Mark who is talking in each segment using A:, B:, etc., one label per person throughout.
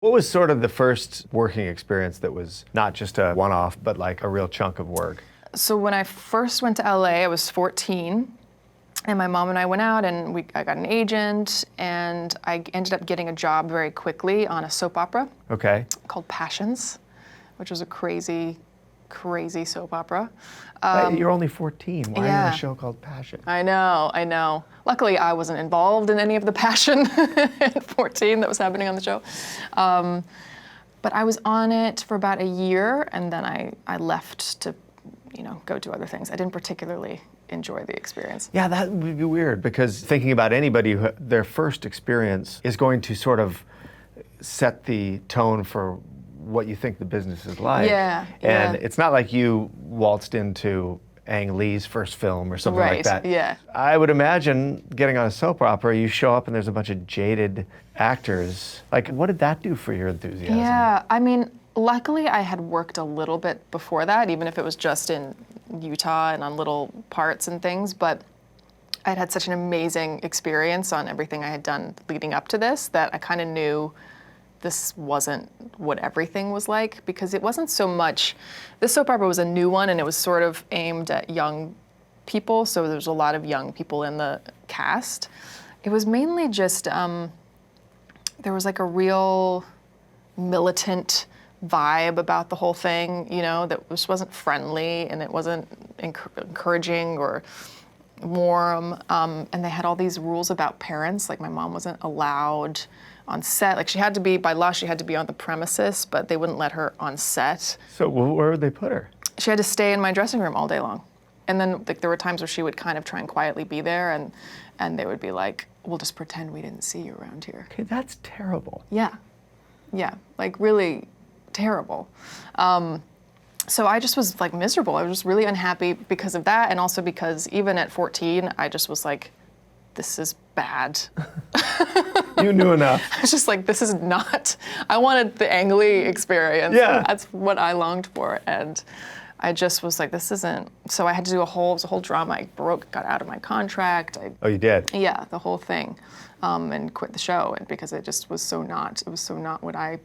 A: What was sort of the first working experience that was not just a one-off, but like a real chunk of work?
B: So when I first went to LA, I was 14, and my mom and I went out, and I got an agent, and I ended up getting a job very quickly on a soap opera
A: Okay.
B: called Passions, which was a crazy, crazy soap opera.
A: You're only 14. Why are you on a show called Passion?
B: I know. Luckily, I wasn't involved in any of the passion at 14 that was happening on the show. But I was on it for about a year, and then I left to, go do other things. I didn't particularly enjoy the experience.
A: Yeah, that would be weird, because thinking about anybody who their first experience is going to sort of set the tone for what you think the business is like.
B: Yeah.
A: And it's not like you waltzed into Ang Lee's first film or something like that.
B: Yeah.
A: I would imagine getting on a soap opera, you show up and there's a bunch of jaded actors. Like, what did that do for your enthusiasm?
B: Yeah, I mean, luckily I had worked a little bit before that, even if it was just in Utah and on little parts and things, but I'd had such an amazing experience on everything I had done leading up to this that I kind of knew this wasn't what everything was like, because it wasn't so much, this soap opera was a new one and it was sort of aimed at young people, so there's a lot of young people in the cast. It was mainly just, there was like a real militant vibe about the whole thing, that just wasn't friendly and it wasn't encouraging or warm, and they had all these rules about parents, like my mom wasn't allowed on set. Like, she had to be, by law, she had to be on the premises, but they wouldn't let her on set.
A: So where would they put her?
B: She had to stay in my dressing room all day long. And then there were times where she would kind of try and quietly be there, and they would be like, we'll just pretend we didn't see you around here.
A: Okay, that's terrible.
B: Yeah, like really terrible. So I just was like miserable. I was just really unhappy because of that, and also because even at 14, I just was like, this is bad.
A: You knew enough.
B: I was just like, this is not, I wanted the Ang Lee experience.
A: Yeah.
B: That's what I longed for. And I just was like, this isn't, so I had to do it was a whole drama. I got out of my contract.
A: Oh, you did?
B: Yeah, the whole thing, and quit the show, and because it just was so not, what I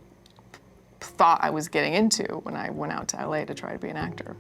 B: thought I was getting into when I went out to LA to try to be an actor,